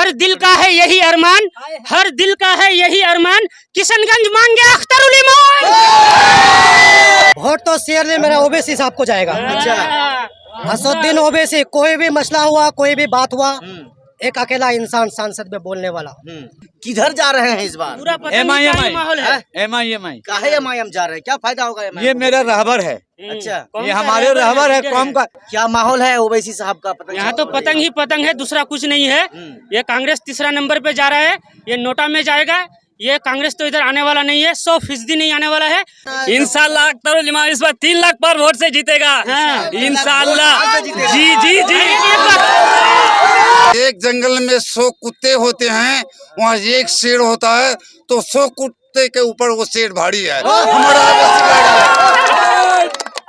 हर दिल का है यही अरमान, हर दिल का है यही अरमान, किशनगंज मांगे अख्तरुल इमान। वोट तो शेयर ने मेरा ओबीसी साहब को जाएगा। अच्छा, असुद्दीन ओबीसी, कोई भी मसला हुआ, कोई भी बात हुआ, एक अकेला इंसान सांसद में बोलने वाला। किधर जा रहे हैं इस बार? पूरा पता नहीं क्या ही माहौल है। MIMI काहे एमआईएम जा रहे हैं? क्या फायदा होगा MIM ये को? मेरा रहबर है, अच्छा, कौन ये सा हमारे रहबर रहबर है लीडर कौम का। क्या माहौल है ओवैसी साहब का? पता यहाँ तो पतंग ही पतंग है, दूसरा कुछ नहीं है। ये कांग्रेस तीसरा नंबर पे जा रहा है, ये नोटा में जाएगा। ये कांग्रेस तो इधर आने वाला नहीं है, 100% नहीं आने वाला है। इंशाल्लाह अख्तरुल इमान इस बार 3 लाख पर वोट से जीतेगा। हाँ। इंशाल्लाह। जी जी जी। एक जंगल में 100 कुत्ते होते हैं, वहाँ एक शेर होता है, तो 100 कुत्ते के ऊपर वो शेर भारी है। हमारा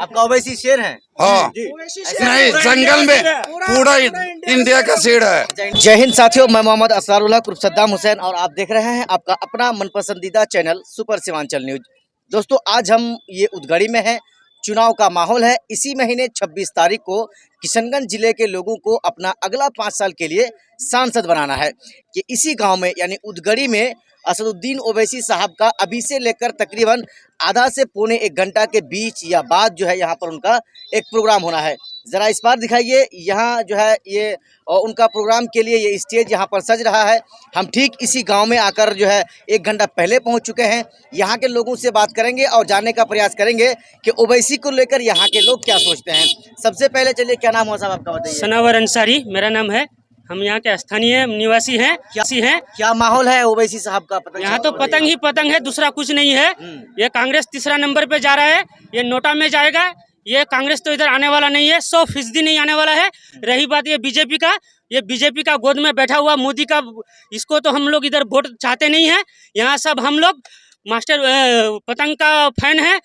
आपका ओवैसी शेर है? हाँ नहीं, जंगल में पूरा इंडिया का शेर है। जय हिंद साथियों, मैं मोहम्मद असरारुल्लाह कुर्फ सद्दाम हुसैन और आप देख रहे हैं आपका अपना मनपसंदीदा चैनल सुपर सीमांचल न्यूज। दोस्तों, आज हम ये उदगड़ी में हैं। चुनाव का माहौल है। इसी महीने 26 तारीख को किशनगंज जिले के लोगों को अपना अगला 5 साल के लिए सांसद बनाना है कि इसी गांव में यानी उदगड़ी में असदुद्दीन ओवैसी साहब का अभी से लेकर तकरीबन आधा से पौने 1 घंटा के बीच या बाद जो है यहाँ पर उनका एक प्रोग्राम होना है। ज़रा इस बार दिखाइए, यहाँ जो है ये उनका प्रोग्राम के लिए ये स्टेज यहाँ पर सज रहा है। हम ठीक इसी गांव में आकर जो है 1 घंटा पहले पहुँच चुके हैं। यहाँ के लोगों से बात करेंगे और जानने का प्रयास करेंगे कि ओवैसी को लेकर यहाँ के लोग क्या सोचते हैं। सबसे पहले चलिए, क्या नाम हुआ साहब आपका, बताइए। सनावर अंसारी मेरा नाम है। हम यहाँ के स्थानीय निवासी हैं। क्या माहौल है ओवैसी साहब का? पता यहाँ तो पतंग ही पतंग है, दूसरा कुछ नहीं है। ये कांग्रेस तीसरा नंबर पे जा रहा है, ये नोटा में जाएगा। ये कांग्रेस तो इधर आने वाला नहीं है, 100% नहीं आने वाला है। रही बात ये बीजेपी का, ये बीजेपी का गोद में बैठा हुआ मोदी का, इसको तो हम लोग इधर वोट चाहते नहीं है। यहाँ सब हम लोग मास्टर पतंग का फैन है।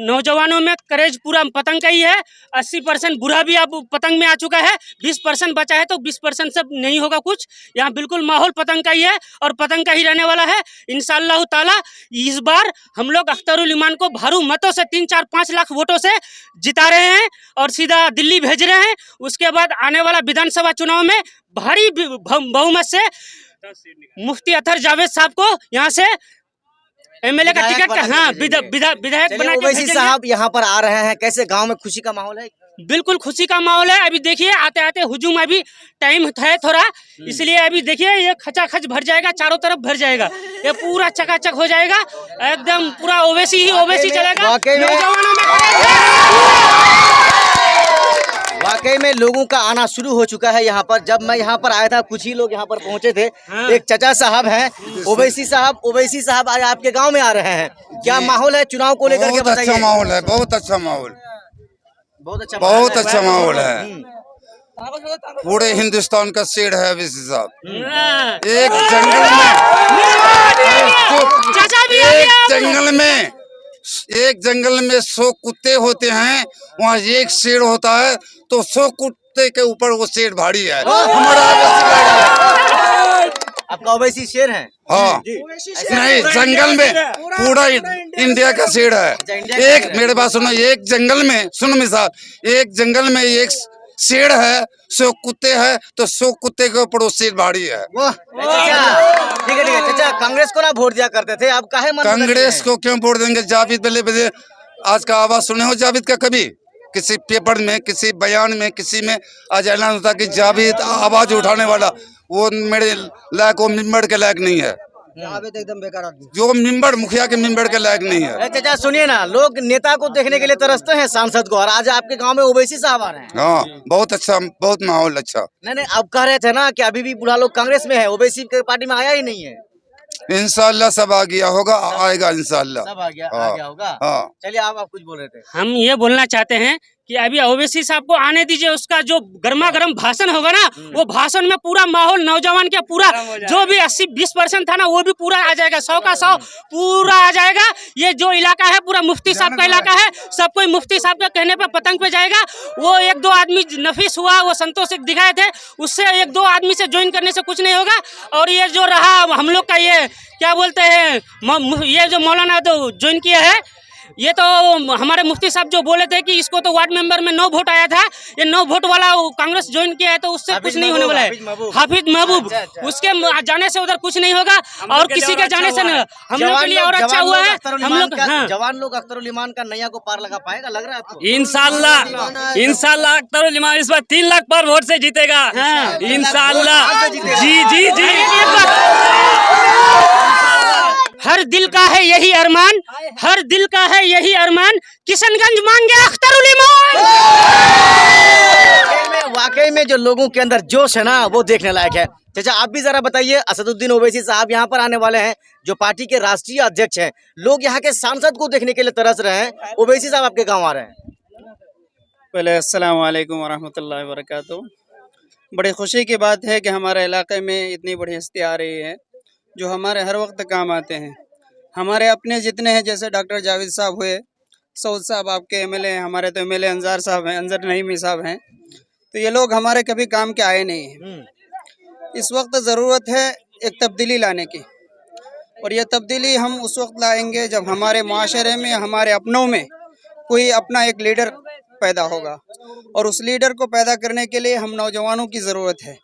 नौजवानों में करेज पूरा पतंग का ही है। 80% बुरा भी अब पतंग में आ चुका है, 20% बचा है, तो 20% सब नहीं होगा कुछ। यहाँ बिल्कुल माहौल पतंग का ही है और पतंग का ही रहने वाला है। इंशाअल्लाह ताला इस बार हम लोग अख्तरुल इमान को भारू मतों से 3-4-5 लाख वोटों से जिता रहे हैं और सीधा दिल्ली भेज रहे हैं। उसके बाद आने वाला विधानसभा चुनाव में भारी बहुमत से मुफ्ती अतर जावेद साहब को यहाँ से MLA का टिकट का, हाँ, विधायक बना के ओवैसी साहब यहाँ पर आ रहे हैं। कैसे गांव में खुशी का माहौल है? बिल्कुल खुशी का माहौल है। अभी देखिए आते आते हुजूम, अभी टाइम है थोड़ा, इसलिए अभी देखिए ये खचाखच भर जाएगा, चारों तरफ भर जाएगा, ये पूरा चकाचक हो जाएगा एकदम। पूरा ओवैसी ही ओवैसी चलेगा। वाकई में लोगों का आना शुरू हो चुका है यहाँ पर। जब मैं यहाँ पर आया था, कुछ ही लोग यहाँ पर पहुँचे थे। एक चाचा साहब हैं, ओवैसी साहब आज आपके गांव में आ रहे हैं। क्या माहौल है चुनाव को लेकर के? बहुत अच्छा माहौल है, बहुत अच्छा माहौल, बहुत अच्छा माहौल है। पूरे हिंदुस्तान का शेर है ओवैसी साहब। एक जंगल में 100 कुत्ते होते हैं, वहाँ एक शेर होता है, तो 100 कुत्ते के ऊपर वो शेर भारी है। हमारा आपका ओवैसी शेर है? हाँ नहीं, जंगल में पूरा इंडिया का शेर है। एक मेरे पास सुनो, एक जंगल में सुनो मिसाल, एक जंगल में एक शेर है, 100 कुत्ते हैं, तो 100 कुत्ते के ऊपर वो शेर भारी है। ठीक है चाचा, कांग्रेस को ना वोट दिया करते थे, अब काहे मन? कांग्रेस को क्यों वोट देंगे? जावेद बल्ले आज का आवाज सुने हो जावेद का? कभी किसी पेपर में, किसी बयान में, किसी में आज ऐलान होता कि जावेद आवाज उठाने वाला, वो मेरे लायक, वो मिंबर के लायक नहीं है। जावेद एकदम बेकार आदमी, जो मिंबर, मुखिया के मिंबर के लायक नहीं है। चाचा सुनिए ना, लोग नेता को देखने के लिए तरसते हैं, सांसद को, और आज आपके गांव में ओवैसी साहब आ रहे हैं। हाँ बहुत अच्छा, बहुत माहौल अच्छा। नहीं, अब कह रहे थे ना कि अभी भी बुढ़ा लोग कांग्रेस में है, ओवैसी के पार्टी में आया ही नहीं है। इंशाल्लाह सब आ गया होगा, आएगा इंशाल्लाह, सब आ गया होगा। हाँ चलिए, आप कुछ बोल रहे थे। हम ये बोलना चाहते हैं कि अभी ओवैसी साहब को आने दीजिए। उसका जो गर्मा गर्म भाषण होगा ना, वो भाषण में पूरा माहौल नौजवान के पूरा जो भी 80-20% था ना, वो भी पूरा आ जाएगा, 100 का 100 पूरा आ जाएगा। ये जो इलाका है पूरा मुफ्ती साहब का इलाका है, सब कोई मुफ्ती साहब के कहने पे पतंग पे जाएगा। वो 1-2 आदमी नफीस हुआ, वो संतोष दिखाए थे, उससे 1-2 आदमी से ज्वाइन करने से कुछ नहीं होगा। और ये जो रहा हम लोग का, ये क्या बोलते हैं, ये जो मौलाना तो ज्वाइन किया है, ये तो हमारे मुफ्ती साहब जो बोले थे कि इसको तो वार्ड मेंबर में 9 वोट आया था, ये 9 वोट वाला कांग्रेस ज्वाइन किया है तो उससे कुछ नहीं होने वाला है। हाफिज महबूब, उसके जाने से उधर कुछ नहीं होगा और किसी के जाने से नहीं। हम लोग के लिए और अच्छा हुआ है। हम लोग जवान लोग अख्तरुल ईमान का नैया को पार लगा पाएगा, लग रहा है आपको? इंशाल्लाह अख्तरुल इमाम इस बार 3 लाख पर वोट से जीतेगा। इंशाल्लाह। जी। हर दिल का है यही अरमान, हर दिल का है यही अरमान, किशनगंज मांगे अख्तरुल ईमान। वाकई में जो लोगों के अंदर जोश है ना वो देखने लायक है। चाचा आप भी जरा बताइए, असदुद्दीन ओवैसी साहब यहाँ पर आने वाले हैं, जो पार्टी के राष्ट्रीय अध्यक्ष हैं। लोग यहाँ के सांसद को देखने के लिए तरस रहे हैं। ओवैसी साहब आपके गाँव आ रहे हैं। पहले अस्सलाम वालेकुम वरहमतुल्लाहि वबरकातुहू। बड़ी खुशी की बात है कि हमारे इलाके में इतनी बड़ी हस्ती आ रही है जो हमारे हर वक्त काम आते हैं। हमारे अपने जितने हैं, जैसे डॉक्टर जावेद साहब हुए, सऊद साहब आपके एमएलए हैं, हमारे तो एमएलए अंजार साहब हैं, अंजर नईमी साहब हैं, तो ये लोग हमारे कभी काम के आए नहीं हैं। इस वक्त ज़रूरत है एक तब्दीली लाने की, और ये तब्दीली हम उस वक्त लाएंगे जब हमारे माशरे में, हमारे अपनों में कोई अपना एक लीडर पैदा होगा। और उस लीडर को पैदा करने के लिए हम नौजवानों की ज़रूरत है।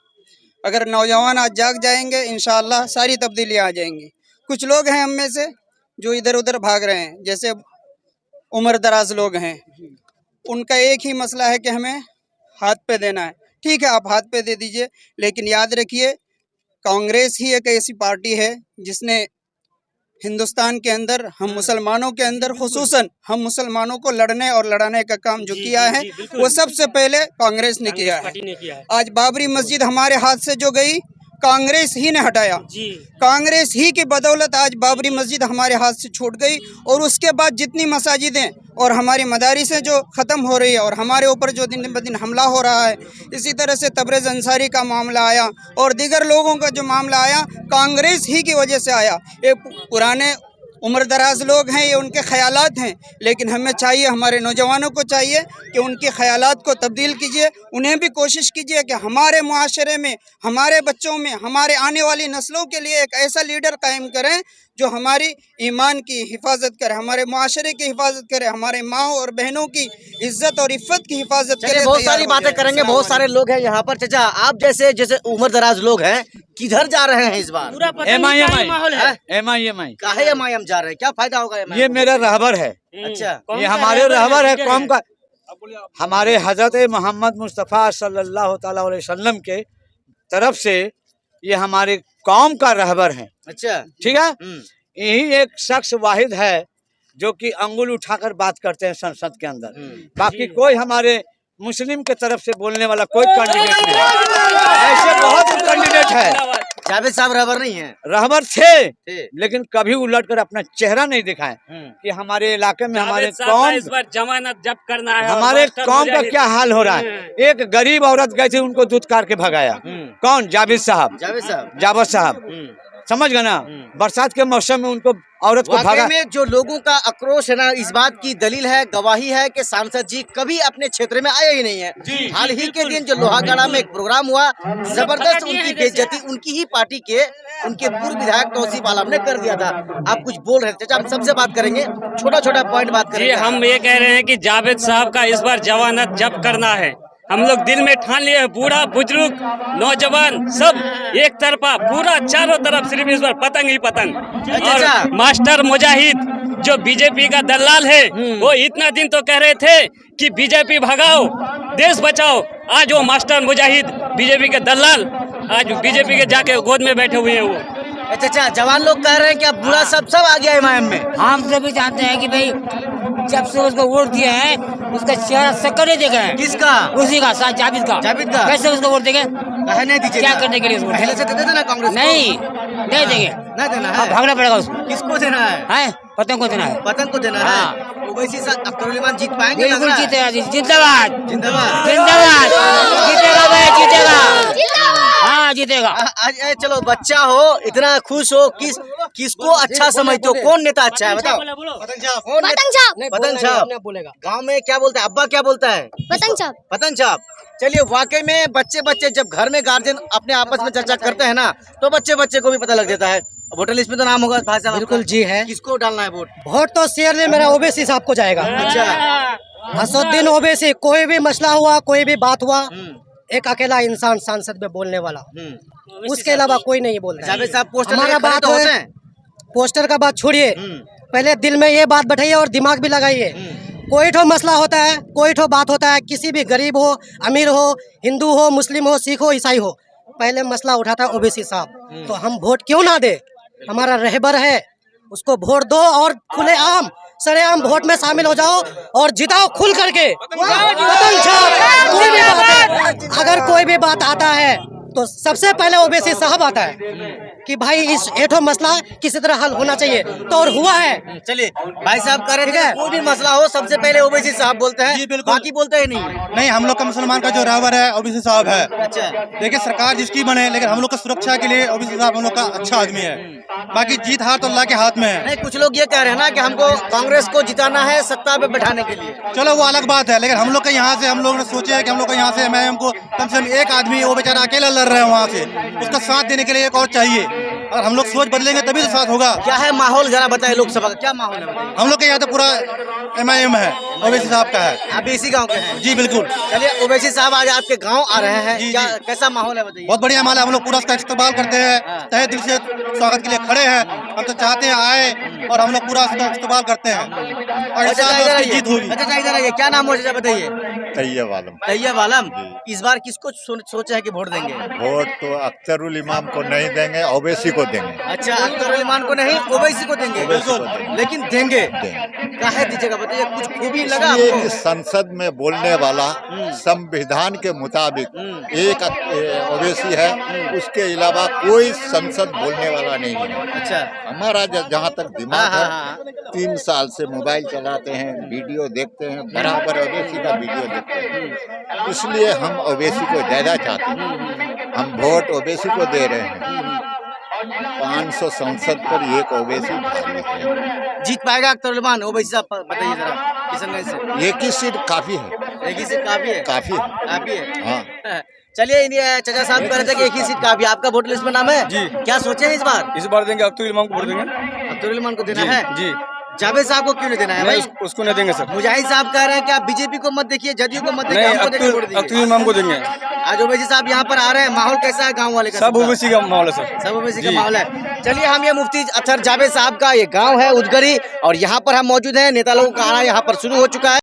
अगर नौजवान आज जाग जाएंगे इंशाअल्लाह सारी तब्दीलियाँ आ जाएंगी। कुछ लोग हैं हम में से जो इधर उधर भाग रहे हैं, जैसे उम्र दराज लोग हैं, उनका एक ही मसला है कि हमें हाथ पे देना है। ठीक है, आप हाथ पे दे दीजिए, लेकिन याद रखिए कांग्रेस ही एक ऐसी पार्टी है जिसने हिंदुस्तान के अंदर, हम मुसलमानों के अंदर, खुसूसन हम मुसलमानों को लड़ने और लड़ाने का काम जो किया है वो सबसे पहले कांग्रेस ने किया है। आज बाबरी मस्जिद हमारे हाथ से जो गई, कांग्रेस ही ने हटाया। कांग्रेस ही की बदौलत आज बाबरी मस्जिद हमारे हाथ से छूट गई। और उसके बाद जितनी मसाजिदें और हमारी मदारिसें जो ख़त्म हो रही है और हमारे ऊपर जो दिन ब दिन हमला हो रहा है, इसी तरह से तबरेज़ अंसारी का मामला आया और दीगर लोगों का जो मामला आया, कांग्रेस ही की वजह से आया। ये पुराने उम्र दराज लोग हैं, ये उनके ख़यालात हैं, लेकिन हमें चाहिए, हमारे नौजवानों को चाहिए कि उनके ख़यालात को तब्दील कीजिए। उन्हें भी कोशिश कीजिए कि हमारे मुआशरे में, हमारे बच्चों में, हमारे आने वाली नस्लों के लिए एक ऐसा लीडर कायम करें जो हमारी ईमान की हिफाजत करे, हमारे मुआशरे की हिफाजत करे, हमारे माँ और बहनों की इज्जत और इफ़्फ़त की हिफाजत करे। बहुत सारी बातें करेंगे, बहुत सारे लोग हैं यहाँ पर। चाचा आप जैसे उम्र दराज लोग हैं, किधर जा रहे हैं इस बार? पूरा MIM माहौल है। MIM काहे MIM जा रहे हैं, क्या फायदा होगा MIM? ये मेरा रहबर है। अच्छा, ये हमारे रहबर है कौम का। हमारे हजरत मोहम्मद मुस्तफ़ा सल्लल्लाहु ताला अलैहि वसल्लम के तरफ से ये हमारे कौम का रहबर है। अच्छा, ठीक है, यही एक शख्स वाहिद है जो कि अंगुल उठाकर बात करते हैं संसद के अंदर। बाकी कोई हमारे मुस्लिम के तरफ से बोलने वाला कोई कैंडिडेट नहीं। ऐसे बहुत कैंडिडेट है। जावेद साहब रहबर नहीं है? रहबर थे, लेकिन कभी उलट कर अपना चेहरा नहीं दिखाए कि हमारे इलाके में हमारे कौम, इस बार जमानत जब्त करना है। हमारे कौम का क्या हाल हो रहा है। एक गरीब औरत गई थी, उनको दूध कार के भगाया। कौन? जावेद साहब। जावेद साहब समझ गए ना, बरसात के मौसम में उनको औरत को भगा। में जो लोगों का आक्रोश है ना, इस बात की दलील है, गवाही है कि सांसद जी कभी अपने क्षेत्र में आए ही नहीं है। हाल ही के दिन जो लोहागढ़ा में एक प्रोग्राम हुआ, जबरदस्त उनकी बेइज्जती उनकी ही पार्टी के, उनके पूर्व विधायक तौसीफ आलम ने कर दिया था। आप कुछ बोल रहे थे, हम सबसे बात करेंगे, छोटा छोटा पॉइंट बात करेंगे। हम ये कह रहे हैं कि जावेद साहब का इस बार जमानत जब्त करना है। हम लोग दिल में ठान लिए हैं, बूढ़ा बुजुर्ग नौजवान सब एक तरफा, पूरा चारों तरफ सिर्फ इस बार पतंग ही पतंग। और मास्टर मुजाहिद जो बीजेपी का दलाल है, वो इतना दिन तो कह रहे थे कि बीजेपी भगाओ देश बचाओ। आज वो मास्टर मुजाहिद बीजेपी के दलाल आज बीजेपी के जाके गोद में बैठे हुए हैं वो। अच्छा, जवान लोग कह रहे हैं कि अब बुरा सब आ गया MIM में। हम सभी जानते हैं कि भाई जब से उसको वोट दिया है उसका चेहरा शक्कर नहीं देखा है। किसका? उसी का, जावेद का। कैसे उसको वोट देंगे? नहीं दीजिए, क्या करने के लिए उसको? पहले से दे देना कांग्रेस को। नहीं देंगे, नहीं देना है, भागना पड़ेगा उसको। किसको देना है? पतंग को देना है। पतंग को देना है। ओवैसी साहब अख्तरुल ईमान जीत पाएंगे? बिल्कुल जीतेगा। जिंदाबाद जिंदाबाद जिंदाबाद। जीतेगा भाई, जीतेगा। हाँ जीतेगा। आज चलो बच्चा हो, इतना खुश हो, किसको अच्छा समझते हो, कौन नेता अच्छा है बताओ। पतंग छाप कौन नेता- पतंग छाप नहीं, पतंग बोलना नहीं, छाप। अपने आप बोलेगा। गांव में क्या बोलता है, अब्बा क्या बोलता है, पतंग छाप पतंग छाप। चलिए, वाकई में बच्चे जब घर में गार्जियन अपने आपस में चर्चा करते हैं ना, तो बच्चे को भी पता लग जाता है। वोटर लिस्ट में तो नाम होगा भाई साहब बिल्कुल आपका। जी है। किसको डालना है वोट? वोट तो शेयर मेरा ओबीसी साहब को जाएगा। अच्छा। असुद्दीन ओबीसी, कोई भी मसला हुआ, कोई भी बात हुआ, हम्म, एक अकेला इंसान सांसद में बोलने वाला, हम्म। उसके अलावा कोई नहीं बोलता है। जावेद साहब पोस्टर हमारा लेके खड़े बात तो होते है, हैं। पोस्टर का बात छोड़िए, हम्म, पहले दिल में ये बात बैठाइए और दिमाग भी लगाइए। कोई ठो मसला होता है, कोई ठो बात होता है, किसी भी गरीब हो, अमीर हो, हिंदू हो, मुस्लिम हो, सिख हो, ईसाई हो, पहले मसला उठाता है ओबीसी साहब। तो हम वोट क्यों ना दे? हमारा रहबर है, उसको वोट दो और खुलेआम सरेआम वोट में शामिल हो जाओ और जिताओ खुल करके। पतंग छाप, कोई भी बात है, अगर कोई भी बात आता है तो सबसे पहले ओबीसी साहब आता है कि भाई इस एठो मसला किसी तरह हल होना चाहिए, तो और हुआ है। चलिए, भाई साहब कह रहे ठीक थे है। कोई भी मसला हो सबसे पहले ओबीसी साहब बोलते हैं, बाकी बोलते ही नहीं। नहीं, हम लोग का मुसलमान का जो रहबर है ओबीसी साहब है। अच्छा। देखिए, सरकार जिसकी बने, लेकिन हम लोग का सुरक्षा के लिए ओबीसी साहब हम लोग का अच्छा आदमी है। बाकी जीत हार तो अल्लाह के हाथ में है। नहीं, कुछ लोग ये कह रहे हैं ना कि हमको कांग्रेस को जिताना है सत्ता पे बैठाने के लिए। चलो वो अलग बात है, लेकिन हम लोग का यहाँ से हम लोग ने सोचा है कि हम लोग का यहाँ से एमआईएम को कम से कम एक आदमी, वो बेचारा अकेला लड़ रहे हैं वहाँ से, उसका साथ देने के लिए एक और चाहिए। अगर हम लोग सोच बदलेंगे तभी तो साथ होगा। क्या है माहौल, जरा बताइए, लोकसभा का क्या माहौल है बताइए। हम लोग के यहाँ तो पूरा एमआईएम है, ओबीसी साहब का है। आप भी इसी गांव के हैं? जी बिल्कुल। चलिए, ओवैसी साहब आज आपके गांव आ रहे हैं, जी, क्या जी। कैसा माहौल है बताइए। बहुत बढ़िया माल है, हम लोग पूरा उसका इस्तेमाल करते हैं, तहे दिल से स्वागत के लिए खड़े हैं। हम तो चाहते हैं आए और हम लोग पूरा उसका इस्तेमाल करते हैं और अच्छा, इंशाअल्लाह इधर उसकी आइए। जीत होगी। अच्छा, इधर आइए, क्या नाम हो चाचा बताइए। तैयब आलम। तैयब आलम, इस बार किसको सोचे है कि वोट देंगे? वोट तो अख्तरुल इमाम को नहीं देंगे, ओवैसी को देंगे। अच्छा, अख्तरुल इमाम को नहीं, ओवैसी को देंगे। ओवैसी को देंगे। लेकिन देंगे देंगे। काहे दीजिएगा बताइए, कुछ खूबी लगा इसलिए आपको? कि संसद में बोलने वाला संविधान के मुताबिक एक ओवैसी है, उसके अलावा कोई संसद बोलने वाला नहीं है। अच्छा। हमारा जहाँ तक दिमाग हाँ, है, हाँ, 3 साल से मोबाइल चलाते हैं, वीडियो देखते हैं, बराबर ओवैसी का वीडियो देखते हैं, इसलिए हम ओवैसी को ज्यादा चाहते हैं। हम वोट ओवैसी को दे रहे हैं। 500 संसद पर एक ओवैसी भारी है। जीत पाएगा अख्तरुल इमाम? ओवैसी साहब बताइए जरा किशनगंज से। एक ही सीट काफी है, एक ही सीट काफी है? काफी है। काफी है। हाँ। चलिए, ये चाचा साहब कह रहे थे कि एक ही सीट काफी है। आपका वोटर लिस्ट में नाम है जी। क्या सोचे हैं इस बार? इस बार देंगे अख्तरुल इमाम को वोट देंगे। अख्तरुल इमाम को देना है? जी। जावेद साहब को क्यों नहीं देना है भाई? उसको नहीं देंगे सर। मुजाहिद साहब कह रहे हैं कि आप बीजेपी को मत देखिए, जदयू को मत देखिए, हमको देके वोट दीजिए। इमाम को देंगे। आज ओवैसी साहब यहाँ पर आ रहे हैं, माहौल कैसा है गांव वाले का? सब ओबीसी का माहौल है सर। सब ओवैसी का माहौल है। चलिए, हम ये मुफ्ती अतर जावेद साहब का ये गांव है उदगरी, और यहाँ पर हम मौजूद हैं। नेता लोगों का आना यहाँ पर शुरू हो चुका है।